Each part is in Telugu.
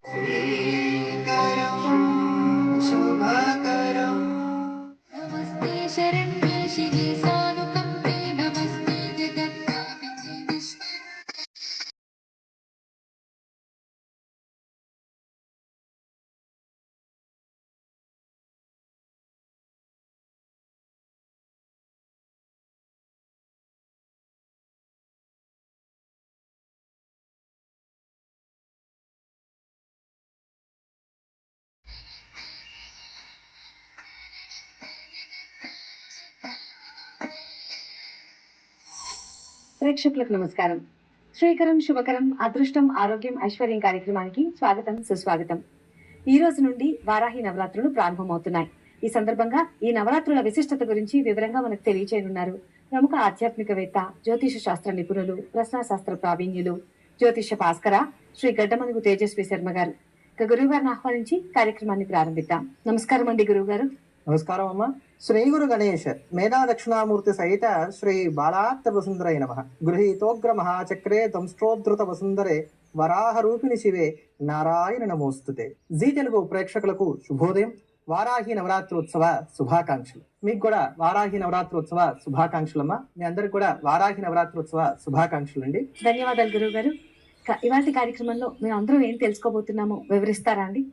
శ్రీకరం శుభకరం నమస్తే శరణ్యే శివే సానుకంపే నమస్తే జగన్నాథే విష్ణు. ప్రేక్షకులకు నమస్కారం. శ్రీకరం శుభకరం అదృష్టం ఆరోగ్యం ఐశ్వర్యం కార్యక్రమానికి స్వాగతం సుస్వాగతం. ఈ రోజు నుండి వారాహి నవరాత్రులు ప్రారంభమవుతున్నాయి. ఈ సందర్భంగా ఈ నవరాత్రుల విశిష్టత గురించి వివరంగా మనకు తెలియచేయనున్నారు ప్రముఖ ఆధ్యాత్మికవేత్త, జ్యోతిష శాస్త్ర నిపుణులు, ప్రశ్నాశాస్త్ర ప్రావీణ్యులు, జ్యోతిష భాస్కర శ్రీ గడ్డమనుగు తేజస్వి శర్మ గారు. ఇక గురువు గారిని ఆహ్వానించి కార్యక్రమాన్ని ప్రారంభిద్దాం. నమస్కారం అండి గురువు గారు. నమస్కారం అమ్మ. శ్రీ గురు గణేష్ మేధా దక్షిణామూర్తి సహిత శ్రీ బాలాత్త వసుందరై నమ. గృహీతోగ్ర మహాచక్రే దంస్ట్రోద్ధృత వసుందరే వరాహ రూపిణి శివే నారాయణ నమోస్తుతే. జీ తెలుగు ప్రేక్షకులకు శుభోదయం. వారాహి నవరాత్రోత్సవ శుభాకాంక్షలు. మీకు కూడా వారాహి నవరాత్రోత్సవ శుభాకాంక్షలమ్మా. మీ అందరికి కూడా వారాహి నవరాత్రోత్సవ శుభాకాంక్షలు అండి. ధన్యవాదాలు గురువు గారు. ఇవాళ కార్యక్రమంలో మేము అందరం ఏం తెలుసుకోబోతున్నామో వివరిస్తారా అండి?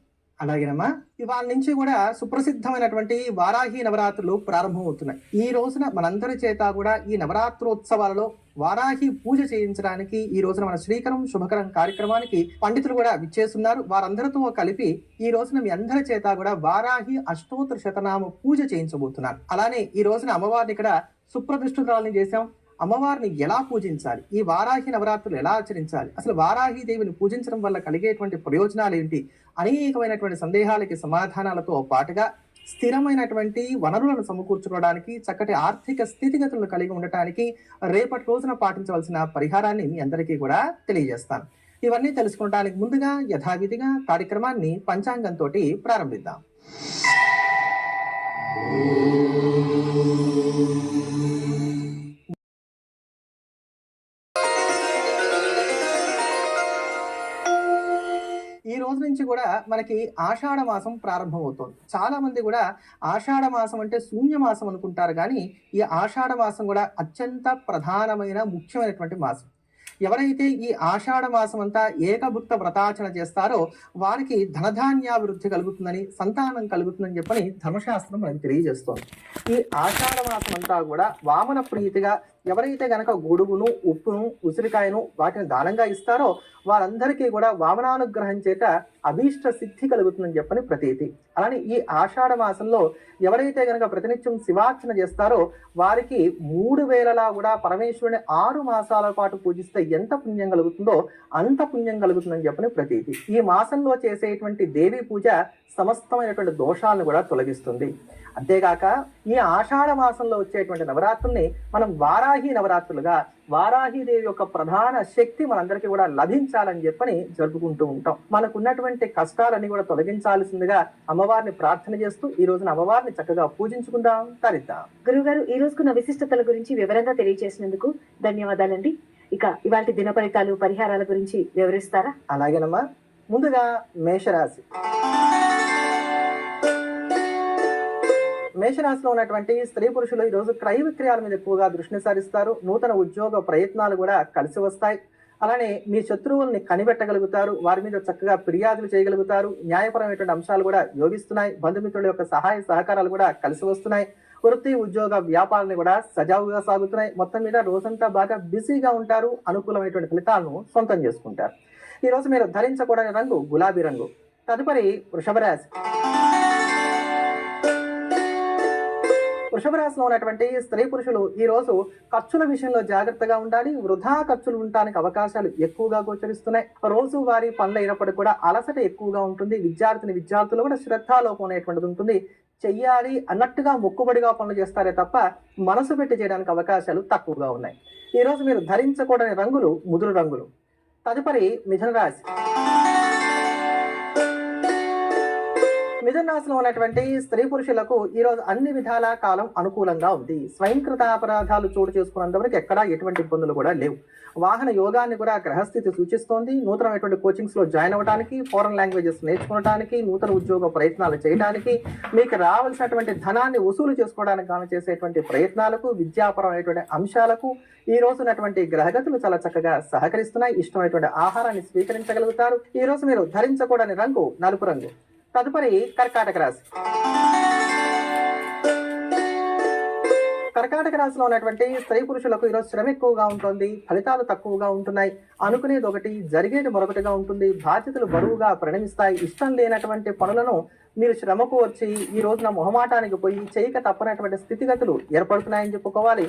అలాగేనమ్మా. ఇవాళ నుంచి కూడా సుప్రసిద్ధమైనటువంటి వారాహి నవరాత్రులు ప్రారంభమవుతున్నాయి. ఈ రోజున మనందరి చేత కూడా ఈ నవరాత్రోత్సవాలలో వారాహి పూజ చేయించడానికి ఈ రోజున మన శ్రీకరం శుభకరం కార్యక్రమానికి పండితులు కూడా విచ్చేస్తున్నారు. వారందరితో కలిపి ఈ రోజున మీ అందరి చేత కూడా వారాహి అష్టోత్తర శతనామ పూజ చేయించబోతున్నారు. అలానే ఈ రోజున అమ్మవారిని ఇక్కడ సుప్రతిష్ఠితురాలని చేశాం. అమ్మవారిని ఎలా పూజించాలి, ఈ వారాహి నవరాత్రులు ఎలా ఆచరించాలి, అసలు వారాహి దేవిని పూజించడం వల్ల కలిగేటువంటి ప్రయోజనాలు ఏంటి, అనేకమైనటువంటి సందేహాలకి సమాధానాలతో పాటుగా స్థిరమైనటువంటి వనరులను సమకూర్చుకోవడానికి, చక్కటి ఆర్థిక స్థితిగతులను కలిగి ఉండటానికి రేపటి రోజున పాటించవలసిన పరిహారాన్ని మీ అందరికీ కూడా తెలియజేస్తాను. ఇవన్నీ తెలుసుకోవడానికి ముందుగా యథావిధిగా కార్యక్రమాన్ని పంచాంగంతో ప్రారంభిద్దాం. ఈ రోజు నుంచి కూడా మనకి ఆషాఢ మాసం ప్రారంభమవుతోంది. చాలా మంది కూడా ఆషాఢ మాసం అంటే శూన్య మాసం అనుకుంటారు, కానీ ఈ ఆషాఢ మాసం కూడా అత్యంత ప్రధానమైన ముఖ్యమైనటువంటి మాసం. ఎవరైతే ఈ ఆషాఢ మాసం అంతా ఏకభుక్త వ్రతాచరణ చేస్తారో వారికి ధనధాన్యాభివృద్ధి కలుగుతుందని, సంతానం కలుగుతుందని చెప్పని ధర్మశాస్త్రం మనకి తెలియజేస్తోంది. ఈ ఆషాఢ మాసం అంతా కూడా వామన ప్రీతిగా ఎవరైతే గనక గొడుగును, ఉప్పును, ఉసిరికాయను వాటిని దానంగా ఇస్తారో వారందరికీ కూడా వామనానుగ్రహం చేత అభీష్ట సిద్ధి కలుగుతుందని చెప్పని ప్రతీతి. అలానే ఈ ఆషాఢ మాసంలో ఎవరైతే గనక ప్రతినిత్యం శివార్చన చేస్తారో వారికి 3 వేళలా కూడా పరమేశ్వరుని 6 మాసాల పాటు పూజిస్తే ఎంత పుణ్యం కలుగుతుందో అంత పుణ్యం కలుగుతుందని చెప్పని ప్రతీతి. ఈ మాసంలో చేసేటువంటి దేవీ పూజ సమస్తమైనటువంటి దోషాలను కూడా తొలగిస్తుంది. అంతేగాక ఈ ఆషాఢ మాసంలో వచ్చేటువంటి నవరాత్రుల్ని మనం వారాహి నవరాత్రులుగా, వారాహిదేవి యొక్క ప్రధాన శక్తి మనందరికీ కూడా లభించాలని చెప్పని జరుపుకుంటూ ఉంటాం. మనకున్నటువంటి కష్టాలన్నీ కూడా తొలగించాల్సిందిగా అమ్మవారిని ప్రార్థన చేస్తూ ఈ రోజున అమ్మవారిని చక్కగా పూజించుకుందాం, తరిద్దాం. గురువుగారు, ఈ రోజుకున్న విశిష్టతల గురించి వివరంగా తెలియజేసినందుకు ధన్యవాదాలండి. ఇక ఇవాళ దిన ఫలితాలు, పరిహారాల గురించి వివరిస్తారా? అలాగేనమ్మా. ముందుగా మేషరాశి. మేషరాశిలో ఉన్నటువంటి స్త్రీ పురుషులు ఈ రోజు క్రయ విక్రయాల మీద ఎక్కువగా దృష్టిని సారిస్తారు. నూతన ఉద్యోగ ప్రయత్నాలు కూడా కలిసి వస్తాయి. అలానే మీ శత్రువుల్ని కనిపెట్టగలుగుతారు, వారి మీద చక్కగా ఫిర్యాదులు చేయగలుగుతారు. న్యాయపరమైనటువంటి అంశాలు కూడా యోగిస్తున్నాయి. బంధుమిత్రుల యొక్క సహాయ సహకారాలు కూడా కలిసి వస్తున్నాయి. వృత్తి, ఉద్యోగ, వ్యాపారాలు కూడా సజావుగా సాగుతున్నాయి. మొత్తం మీద రోజంతా బాగా బిజీగా ఉంటారు. అనుకూలమైనటువంటి ఫలితాలను సొంతం చేసుకుంటారు. ఈ రోజు మీరు ధరించకూడని రంగు గులాబీ రంగు. తదుపరి వృషభ రాశి. వృషభ రాశిలో ఉన్నటువంటి స్త్రీ పురుషులు ఈ రోజు ఖర్చుల విషయంలో జాగ్రత్తగా ఉండాలి. వృధా ఖర్చులు ఉండడానికి అవకాశాలు ఎక్కువగా గోచరిస్తున్నాయి. రోజు వారి పనులు అయినప్పటికీ కూడా అలసట ఎక్కువగా ఉంటుంది. విద్యార్థులు కూడా శ్రద్ధలోపం అనేటువంటిది ఉంటుంది. చెయ్యాలి అన్నట్టుగా మొక్కుబడిగా పనులు చేస్తారే తప్ప మనసు పెట్టి చేయడానికి అవకాశాలు తక్కువగా ఉన్నాయి. ఈ రోజు మీరు ధరించకూడని రంగులు ముదురు రంగులు. తదుపరి మిథున రాశి. మిథున రాశిలో ఉన్నటువంటి స్త్రీ పురుషులకు ఈ రోజు అన్ని విధాల కాలం అనుకూలంగా ఉంది. స్వయంకృత అపరాధాలు చోటు చేసుకున్నంత వరకు ఎక్కడా ఎటువంటి ఇబ్బందులు కూడా లేవు. వాహన యోగాన్ని కూడా గ్రహస్థితి సూచిస్తోంది. నూతనమైనటువంటి కోచింగ్స్ లో జాయిన్ అవ్వడానికి, ఫారెన్ లాంగ్వేజెస్ నేర్చుకోవడానికి, నూతన ఉద్యోగ ప్రయత్నాలు చేయడానికి, మీకు రావాల్సినటువంటి ధనాన్ని వసూలు చేసుకోవడానికి గాను చేసేటువంటి ప్రయత్నాలకు, విద్యాపరమైనటువంటి అంశాలకు ఈ రోజు ఉన్నటువంటి గ్రహగతులు చాలా చక్కగా సహకరిస్తున్నాయి. ఇష్టమైనటువంటి ఆహారాన్ని స్వీకరించగలుగుతారు. ఈ రోజు మీరు ధరించకూడని రంగు నలుపు రంగు. తదుపరి కర్కాటక రాశి. కర్కాటక రాశిలో ఉన్నటువంటి స్త్రీ పురుషులకు ఈరోజు శ్రమ ఎక్కువగా ఉంటుంది. ఫలితాలు తక్కువగా ఉంటున్నాయి. అనుకునేది ఒకటి, జరిగేది మరొకటిగా ఉంటుంది. బాధ్యతలు బరువుగా పరిణమిస్తాయి. ఇష్టం లేనటువంటి పనులను మీరు శ్రమకు వచ్చి ఈ రోజున మొహమాటానికి పోయి చేయక తప్పనటువంటి స్థితిగతులు ఏర్పడుతున్నాయని చెప్పుకోవాలి.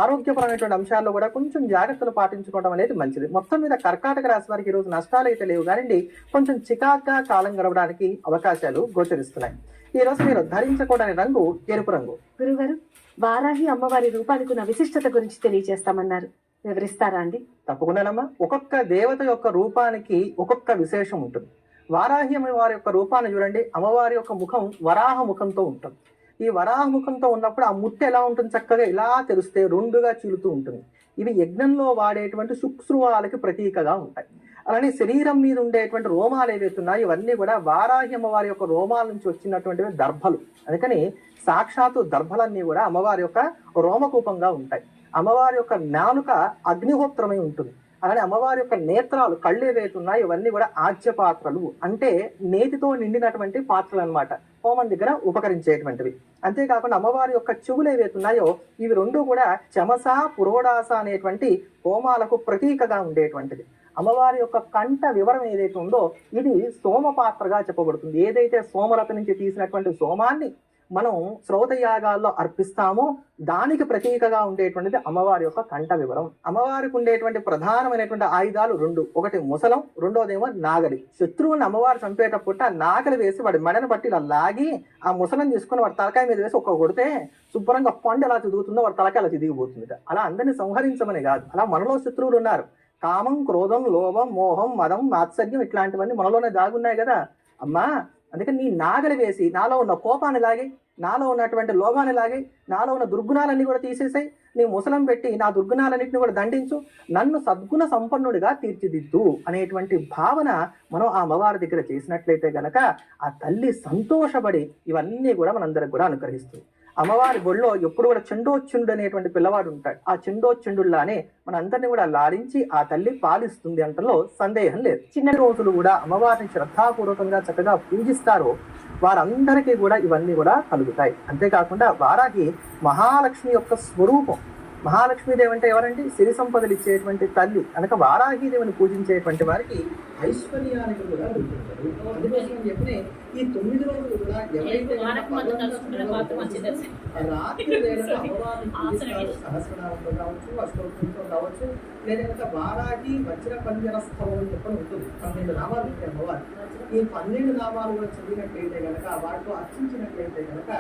ఆరోగ్యపరమైనటువంటి అంశాల్లో కూడా కొంచెం జాగ్రత్తలు పాటించుకోవడం అనేది మంచిది. మొత్తం మీద కర్కాటక రాశి వారికి ఈ రోజు నష్టాలు అయితే లేవు కానీ కొంచెం చికాగ్గా కాలం గడవడానికి అవకాశాలు గోచరిస్తున్నాయి. ఈ రోజు మీరు ధరించకూడని రంగు ఎరుపు రంగు. గురుగారు, వారాహి అమ్మవారి రూపానికి ఉన్న విశిష్టత గురించి తెలియజేస్తామన్నారు, వివరిస్తారా అండి? తప్పకుండానమ్మా. ఒక్కొక్క దేవత యొక్క రూపానికి ఒక్కొక్క విశేషం ఉంటుంది. వారాహి అమ్మవారి యొక్క రూపాన్ని చూడండి. అమ్మవారి యొక్క ముఖం వరాహ ముఖంతో ఉంటుంది. ఈ వరాహ ముఖంతో ఉన్నప్పుడు ఆ ముట్టె ఎలా ఉంటుంది, చక్కగా ఇలా తెరిస్తే రెండుగా చీలుతూ ఉంటుంది. ఇవి యజ్ఞంలో వాడేటువంటి శుక్రవాలకి ప్రతీకగా ఉంటాయి. అలానే శరీరం మీద ఉండేటువంటి రోమాలు ఏవైతున్నాయి ఇవన్నీ కూడా వారాహి అమ్మవారి యొక్క రోమాల నుంచి వచ్చినటువంటివి దర్భలు. అందుకని సాక్షాత్తు దర్భలన్నీ కూడా అమ్మవారి యొక్క రోమకూపంగా ఉంటాయి. అమ్మవారి యొక్క నాలుక అగ్నిహోత్రమై ఉంటుంది. అలానే అమ్మవారి యొక్క నేత్రాలు, కళ్ళు ఏవైతున్నాయి ఇవన్నీ కూడా ఆజ్య పాత్రలు, అంటే నేతితో నిండినటువంటి పాత్రలు అన్నమాట. హోమం దగ్గర ఉపకరించేటువంటివి. అంతేకాకుండా అమ్మవారి యొక్క చెవులు ఏవైతున్నాయో ఇవి రెండు కూడా చమస, పురోడాస అనేటువంటి హోమాలకు ప్రతీకగా ఉండేటువంటిది. అమ్మవారి యొక్క కంఠ వివరం ఏదైతే ఉందో ఇది సోమపాత్రగా చెప్పబడుతుంది. ఏదైతే సోమలత నుంచి తీసినటువంటి సోమాన్ని మనం శ్రౌతయాగాల్లో అర్పిస్తామో దానికి ప్రతీకగా ఉండేటువంటిది అమ్మవారి యొక్క కంఠ వివరం. అమ్మవారికి ఉండేటువంటి ప్రధానమైనటువంటి ఆయుధాలు రెండు. ఒకటి ముసలం, రెండోదేమో నాగలి. శత్రువుని అమ్మవారు చంపేటప్పుడు నాగలి వేసి వాడి మెడను బట్టి ఇలా లాగి ఆ ముసలం తీసుకుని వాడి తలకాయ మీద వేసి ఒక్క కొడితే శుభ్రంగా పండు ఎలా తిరుగుతుందో వాడి తలకాయ అలా తిరిగిపోతుంది. అలా అందరినీ సంహరించమని కాదు, అలా మనలో శత్రువులు ఉన్నారు. కామం, క్రోధం, లోభం, మోహం, మదం, మాత్సర్యం ఇట్లాంటివన్నీ మనలోనే దాగున్నాయి కదా అమ్మా. అందుకని నీ నాగలి వేసి నాలో ఉన్న కోపాన్ని లాగి, నాలో ఉన్నటువంటి లోభాన్ని లాగి, నాలో ఉన్న దుర్గుణాలన్నీ కూడా తీసేసాయి. నీ ముసలం పెట్టి నా దుర్గుణాలన్నింటినీ కూడా దండించు, నన్ను సద్గుణ సంపన్నుడిగా తీర్చిదిద్దు అనేటువంటి భావన మనం ఆ అమ్మవారి దగ్గర చేసినట్లయితే గనక ఆ తల్లి సంతోషపడి ఇవన్నీ కూడా మనందరికి కూడా అనుగ్రహిస్తుంది. అమ్మవారి బొళ్ళో ఎప్పుడు కూడా చెండోచ్చుండు అనేటువంటి పిల్లవాడు ఉంటాడు. ఆ చెండోచ్చుండులానే మన అందరినీ కూడా లారించి ఆ తల్లి పాలిస్తుంది అంటలో సందేహం లేదు. చిన్న రోజులు కూడా అమ్మవారిని శ్రద్ధాపూర్వకంగా చక్కగా పూజిస్తారో వారందరికీ కూడా ఇవన్నీ కూడా కలుగుతాయి. అంతేకాకుండా వారాహి మహాలక్ష్మి యొక్క స్వరూపం. మహాలక్ష్మీదేవి అంటే ఎవరంటే సిరి సంపదలు ఇచ్చేటువంటి తల్లి. కనుక వారాహీదేవిని పూజించేటువంటి వారికి ఐశ్వర్యానికి కూడా ఉంటుంది. అందుకోసం చెప్పిన ఈ 9 రోజులు కూడా ఎవరైతే రాత్రి వేళ అమ్మవారిని పూజిస్తారో సహస్రనామంతో కావచ్చు, అష్టోత్తరంతో కావచ్చు, లేదా వారాహి వజ్ర పంజర స్థలం అని చెప్పని ఉంటుంది. 12 నామాలు ఉంటాయి అమ్మవారి. ఈ 12 నామాలు కూడా చదివినట్లయితే కనుక, వాటితో అర్చించినట్లయితే కనుక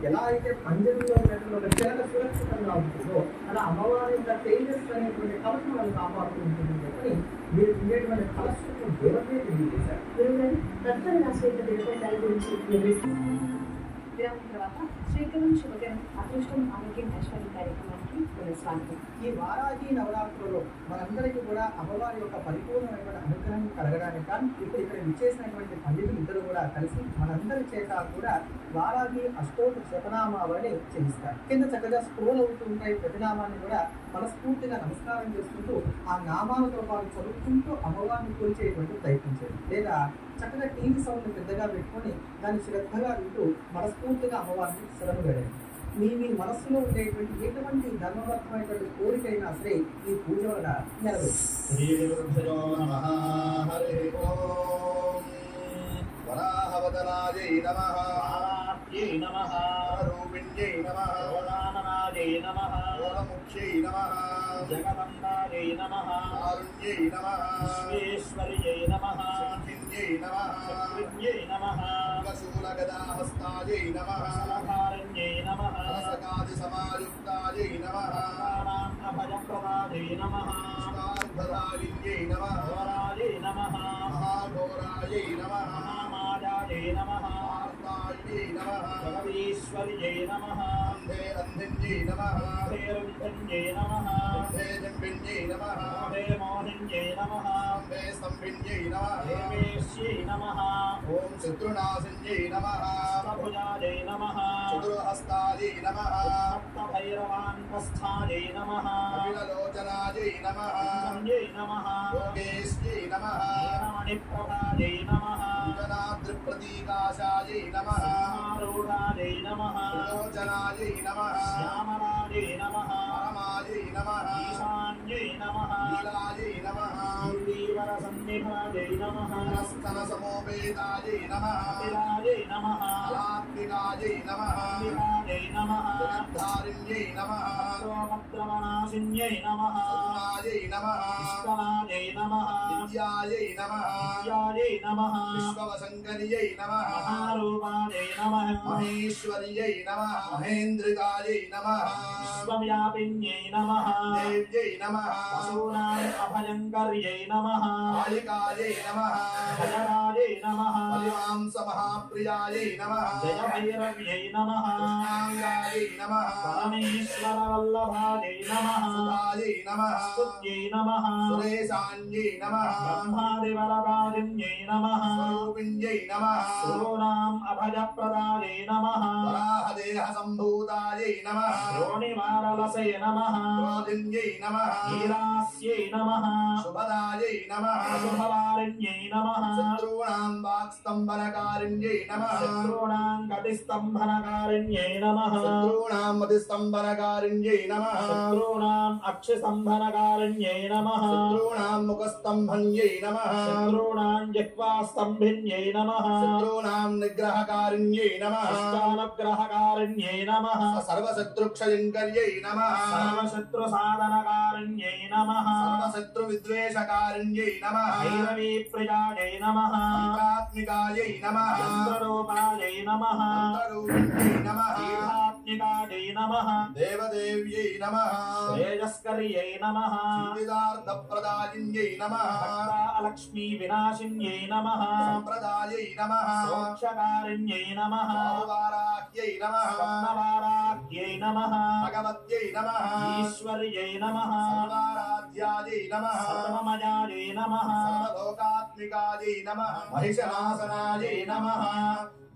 ఎలా అయితే పంజరంలో ఉన్నటువంటి చిలక సురక్షితంగా ఉంటుందో అలా అమ్మవారి యొక్క తేజస్సు అనేటువంటి కలశం వాళ్ళు కాపాడుతూ ఉంటుంది చెప్పని మీరు ఉండేటువంటి కలశం దేవతే తెలియజేశారు. విరామం తర్వాత శ్రీకరం శుభకరం అదృష్టం ఆరోగ్యం ఐశ్వర్యం కార్యక్రమానికి పునఃస్వాగతం. ఈ వారాహి నవరాత్రులలో మనందరికీ కూడా అమ్మవారి యొక్క పరిపూర్ణమైనటువంటి అనుగ్రహం కలగడానికి కానీ ఇప్పుడు ఇక్కడ విచ్చేసినటువంటి పండితులు ఇద్దరు కూడా కలిసి మనందరి చేత కూడా వారాహి అష్టోత్తర శతనామావళిని చేయిస్తారు. కింద చక్కగా స్క్రోల్ అవుతూ ఉంటాయి. ప్రతి నామాన్ని కూడా మనస్ఫూర్తిగా నమస్కారం చేసుకుంటూ ఆ నామాలతో పాటు చదువుకుంటూ అమ్మవారిని కొలిచేటువంటి ప్రయత్నించేది. లేదా చక్కగా టీవీ సౌండ్ పెద్దగా పెట్టుకొని దాన్ని శ్రద్ధగా వింటూ మనస్ఫూర్తిగా అమ్మవారిని శరణు వేయండి. మీ మనస్సులో ఉండేటువంటి ఎటువంటి ధర్మబద్ధమైనటువంటి కోరికైనా సరే ఈ పూజ వల్ల నెరవేరుతుంది. వరాహవదనాయై నమః, వరాహ్యై నమః, రూపిణ్యై నమః, వరాననాయై నమః, మూలముఖ్యై నమః, జగదంబాయై నమః, కారుణ్యై నమః, విశ్వేశ్వర్యై నమః, సిద్ధిన్యై నమః, చక్రిణ్యై నమః, శూలగదాహస్తాయై నమః, సలధారణ్యై నమః, సకాది సమాయుక్తాయై నమః, అభయప్రదాయై నమః, స్కార్ధధారిణ్యై నమః, వరాయై నమః, మహాఘోరాయై నమః, మాయాయై నమః, జగదాంబ్యై నమః జగదీశ్వర్యై నమః అంధే అంధిన్యై నమః రుంధన్యై నమః అంధే జంభిన్యై నమః మోహిన్యై నమః అంధే స్తంభిన్యై నమః దేవేశ్యై నమః ఓం శత్రునాశిన్యై నమః భుజాయై నమః చతుర్హస్తాయై నమః భైరవాంతస్థాయై నమః కపిలలోచనాయై నమః సంజయై నమః యోగేశ్యై నమః నీలమణిప్రభాయై నమః జనాద్రిప్రతీకాశాయై నమః ఆరూఢాయై నమః లోచనాయై నమః శ్యామలాయై నమః పరమాయై నమః ఈశాన్యై నమః నీలాయై నమః గిరీవరసన్నిభాయై నమః స్తనసమోపేతాయై నమః అతిరాయై నమః అలాత్మికాయై నమః అంబికాయై నమః జగద్ధారిణ్యై నమః సర్వపత్రమనాశిన్యై నమః సగుణాయై నమః విశ్వనాయై నమః విద్యాయై నమః విద్యాయై నమః విశ్వవశంకర్యై నమః మహారూపాయై నమః మహేశ్వర్యై నమః మహేంద్రికాయై నమః విశ్వవ్యాపిన్యై నమః దేవ్యై నమః వసూనాం అభయంకర్యై నమః కాళికాయై నమః భయరాయై నమః బలిమాంసమహాప్రియాయై నమః జయ భైరవ్యై నమః కృష్ణాంగాయై నమః పరమేశ్వరవల్లభాయై నమః సుధాయై నమః స్తుత్యై నమః సురేశాన్యై నమః బ్రహ్మాదివరదాదిన్యై నమః స్వరూపిణ్యై నమః సూనాం అభయప్రదాయై నమః వరాహదేహ సంభూతాయై నమః రోణివారలసై నమః క్రోధిన్యై నమః నీలాస్యై నమః శుభదాయై నమః అశుభవారిణ్యై నమః శత్రూణాం వాక్స్తంభనకారిణ్యై నమః శత్రూణాం గతిస్తంభనకారిణ్యై నమః శత్రూణాం మతిస్తంభనకారిణ్యై నమః శత్రూణాం అక్షిస్తంభనకారిణ్యై నమః శత్రూణాం ముఖస్తంభన్యై నమః శత్రూణాం జిహ్వాస్తంభిన్యై నమః శత్రూణాం నిగ్రహకారిణ్యై నమః అష్టానుగ్రహకారిణ్యై నమః సర్వశత్రుక్షయంకర్యై నమః సర్వశత్రుసాధనకారిణ్యై నమః సర్వశత్రువిద్వేషకారిణ్యై నమః భైరవీ ప్రియాయై నమః మంత్రాత్మికాయై నమః చంద్రరూపాయై నమః మంత్రరూపిణ్యై నమః దీర్ఘాత్మికాయై నమః దేవదేవ్యై నమః తేజస్కర్యై నమః సిద్ధిదార్థప్రదాయిన్యై నమః లక్ష్మీ వినాశిన్యై నమః సంప్రదాయై నమః మోక్షకారిణ్యై నమః బాహువారాహ్యై నమః స్వర్ణవారాఖ్యై నమః భగవత్యై నమః ఈశ్వర్యై నమః సర్వారాధ్యాయై నమః సర్వమయాయై నమః సర్వలోకాత్మికాయై నమః మహిషనాశనాయై నమః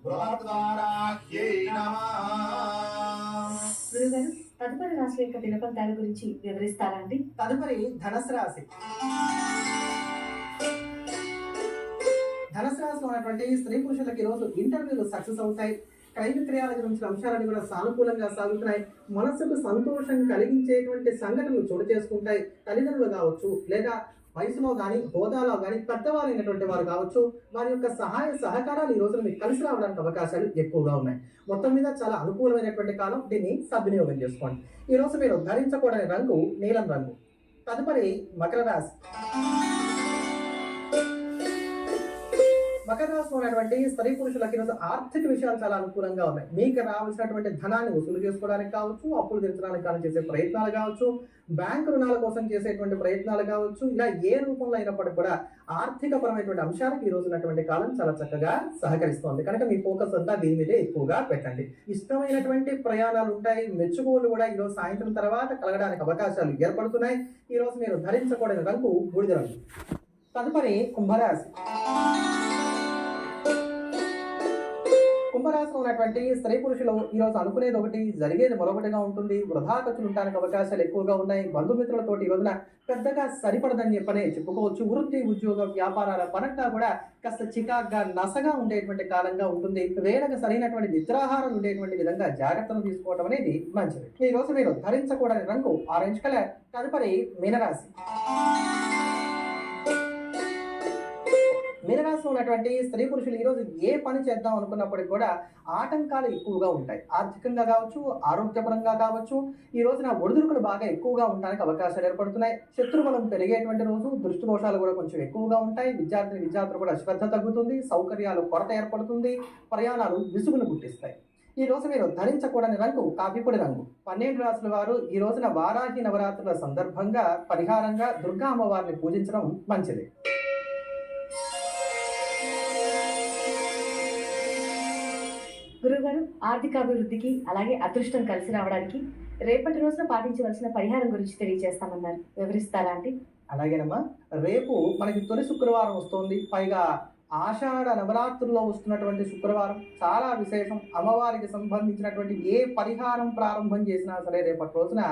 బృహద్వారాహ్యై నమః గురుగారు తదుపరి రాశి యొక్క దినఫలితాల గురించి వివరిస్తారా అండి? తదుపరి ధనుసు రాశి. ధనుసు రాశిలో ఉన్నటువంటి స్త్రీ పురుషులకు ఈ రోజు ఇంటర్వ్యూలు సక్సెస్ అవుతాయి. క్రయ విక్రయాల గురించి అంశాలన్నీ కూడా సానుకూలంగా సాగుతున్నాయి. మనసుకు సంతోషం కలిగించేటువంటి సంఘటనలు చోటు చేసుకుంటాయి. తల్లిదండ్రులు కావచ్చు, లేదా వయసులో కానీ హోదాలో కానీ పెద్దవారైనటువంటి వారు కావచ్చు, వారి యొక్క సహాయ సహకారాలు ఈ రోజున మీకు కలిసి రావడానికి అవకాశాలు ఎక్కువగా ఉన్నాయి. మొత్తం మీద చాలా అనుకూలమైనటువంటి కాలం, దీన్ని సద్వినియోగం చేసుకోండి. ఈ రోజు మీరు ధరించకూడని రంగు నీలం రంగు. తదుపరి మకర రాశి. మకర రాశిలో ఉన్నటువంటి స్త్రీ పురుషులకి ఈరోజు ఆర్థిక విషయాలు చాలా అనుకూలంగా ఉన్నాయి. మీకు రావాల్సినటువంటి ధనాన్ని వసూలు చేసుకోవడానికి కావచ్చు, అప్పులు తీర్చడానికి కానీ చేసే ప్రయత్నాలు కావచ్చు, బ్యాంకు రుణాల కోసం చేసేటువంటి ప్రయత్నాలు కావచ్చు, ఇలా ఏ రూపంలో అయినప్పటికీ కూడా ఆర్థిక పరమైనటువంటి అంశాలకు ఈ రోజు ఉన్నటువంటి కాలం చాలా చక్కగా సహకరిస్తోంది. కనుక మీ ఫోకస్ అంతా దీని మీదే ఎక్కువగా పెట్టండి. ఇష్టమైనటువంటి ప్రయాణాలు ఉంటాయి. మెచ్చుకోలు కూడా ఈరోజు సాయంత్రం తర్వాత కలగడానికి అవకాశాలు ఏర్పడుతున్నాయి. ఈ రోజు మీరు ధరించకూడని రంగు బూడిద రంగు. తదుపరి కుంభరాశి. కుంభరాశిలో ఉన్నటువంటి స్త్రీ పురుషులు ఈ రోజు అనుకునేది ఒకటి, జరిగేది మరొకటిగా ఉంటుంది. వృధా ఖర్చులు ఉండడానికి అవకాశాలు ఎక్కువగా ఉన్నాయి. బంధుమిత్రులతోటి ఈ రోజున పెద్దగా సరిపడదని చెప్పనే చెప్పుకోవచ్చు. వృత్తి, ఉద్యోగ, వ్యాపారాల పరంగా కూడా కాస్త చికాగ్గా నసగా ఉండేటువంటి కాలంగా ఉంటుంది. వేళకు సరైనటువంటి నిద్రాహారం ఉండేటువంటి విధంగా జాగ్రత్తలు తీసుకోవడం అనేది మంచిది. ఈ రోజు మీరు ధరించకూడని రంగు ఆరెంజ్ కలర్. తదుపరి మీనరాశి. మీనరాశిలో ఉన్నటువంటి స్త్రీ పురుషులు ఈ రోజు ఏ పని చేద్దాం అనుకున్నప్పటికీ కూడా ఆటంకాలు ఎక్కువగా ఉంటాయి. ఆర్థికంగా కావచ్చు, ఆరోగ్యపరంగా కావచ్చు, ఈ రోజున ఒడిదుడుకులు బాగా ఎక్కువగా ఉండడానికి అవకాశాలు ఏర్పడుతున్నాయి. శత్రుబలం పెరిగేటువంటి రోజు, దృష్టి దోషాలు కూడా కొంచెం ఎక్కువగా ఉంటాయి. విద్యార్థులు కూడా శ్రద్ధ తగ్గుతుంది. సౌకర్యాలు కొరత ఏర్పడుతుంది. ప్రయాణాలు విసుగును పుట్టిస్తాయి. ఈ రోజు మీరు ధరించకూడని రంగు కాఫీపొడి రంగు. 12 రాశుల వారు ఈ రోజున వారాహి నవరాత్రుల సందర్భంగా పరిహారంగా దుర్గా అమ్మవారిని పూజించడం మంచిది. గురు గురుగారు, ఆర్థికాభివృద్ధికి అలాగే అదృష్టం కలిసి రావడానికి రేపటి రోజున పాటించవలసిన పరిహారం గురించి తెలియజేస్తామన్నారు. వివరిస్తారా అండి? అలాగేనమ్మా, రేపు మనకి తొలి శుక్రవారం వస్తోంది. పైగా ఆషాఢ నవరాత్రుల్లో వస్తున్నటువంటి శుక్రవారం చాలా విశేషం. అమ్మవారికి సంబంధించినటువంటి ఏ పరిహారం ప్రారంభం చేసినా సరే రేపటి రోజున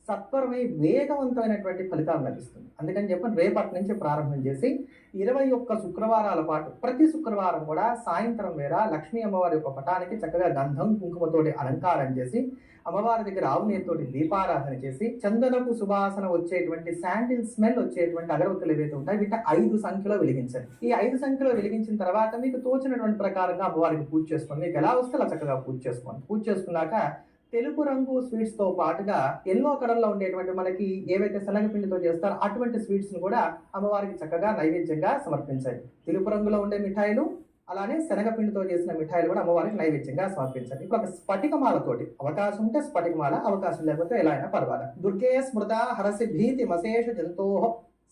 సత్వరమై వేగవంతమైనటువంటి ఫలితాలు లభిస్తుంది. అందుకని చెప్పి రేపటి నుంచి ప్రారంభం చేసి 21 శుక్రవారాల పాటు ప్రతి శుక్రవారం కూడా సాయంత్రం వేళ లక్ష్మీ అమ్మవారి యొక్క పటానికి చక్కగా గంధం కుంకుమతోటి అలంకారం చేసి అమ్మవారి దగ్గర ఆవునేతోటి దీపారాధన చేసి చందనపు సువాసన వచ్చేటువంటి శాండిల్ స్మెల్ వచ్చేటువంటి అగరవత్తులు ఏవైతే ఉంటాయి వీటి 5 సంఖ్యలో వెలిగించండి. ఈ 5 సంఖ్యలో వెలిగించిన తర్వాత మీకు తోచినటువంటి ప్రకారంగా అమ్మవారికి పూజ చేసుకోండి. మీకు ఎలా వస్తే అలా చక్కగా పూజ చేసుకోండి. పూజ చేసుకున్నాక తెలుపు రంగు స్వీట్స్ తో పాటుగా ఎల్లో కలర్ లో ఉండేటువంటి మనకి ఏవైతే శనగపిండితో చేస్తారో అటువంటి స్వీట్స్ ను కూడా అమ్మవారికి చక్కగా నైవేద్యంగా సమర్పించండి. తెలుపు రంగులో ఉండే మిఠాయిలు అలానే శనగపిండితో చేసిన మిఠాయిలు కూడా అమ్మవారికి నైవేద్యంగా సమర్పించండి. ఇప్పుడు ఒక స్ఫటికమాలతోటి అవకాశం ఉంటే స్ఫటికమాల, అవకాశం లేకపోతే ఎలా అయినా పర్వాలేదు. దుర్గే స్మృత హరసి భీతి మశేష జంతోః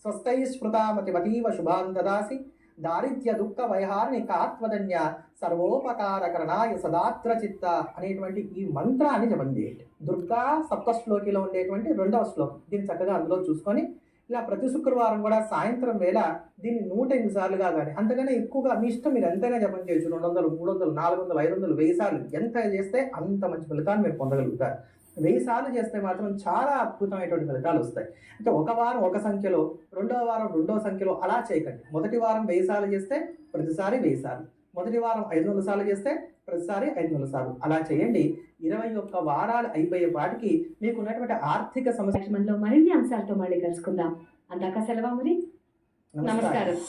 స్వస్థై స్మృతామతిమతీవ శుభాన్ దదాసి దారిద్ర్య దుఃఖ వైహారిణి కాత్వదన్య సర్వోపకారకరణాయ సదాత్ర చిత్త అనేటువంటి ఈ మంత్రాన్ని జపం చేయండి. దుర్గా సప్తశ్లోకిలో ఉండేటువంటి 2వ శ్లోకం. దీన్ని చక్కగా అందులో చూసుకొని ఇలా ప్రతి శుక్రవారం కూడా సాయంత్రం వేళ దీన్ని 108 సార్లుగా కానీ అంతకన్నా ఎక్కువగా మీ ఇష్టం, మీరు ఎంతైనా జపం చేయొచ్చు. 200, 300, 400, 500, 1000 సార్లు ఎంత చేస్తే అంత మంచి ఫలితాన్ని మీరు పొందగలుగుతారు. 1000 సార్లు చేస్తే మాత్రం చాలా అద్భుతమైనటువంటి ఫలితాలు వస్తాయి. అంటే ఒక వారం ఒక సంఖ్యలో, 2వ వారం 2వ సంఖ్యలో అలా చేయకండి. మొదటి వారం 1000 సార్లు చేస్తే ప్రతిసారి 1000 సార్లు, మొదటి వారం 500 సార్లు చేస్తే ప్రతిసారి 500 సార్లు అలా చేయండి. 21 వారాలు అయిపోయే పాటికి మీకు ఉన్నటువంటి ఆర్థిక సమస్య మరిన్ని అంశాలతో మళ్ళీ కలుసుకుందాం. అందాక సెలవు మరి. నమస్కారం.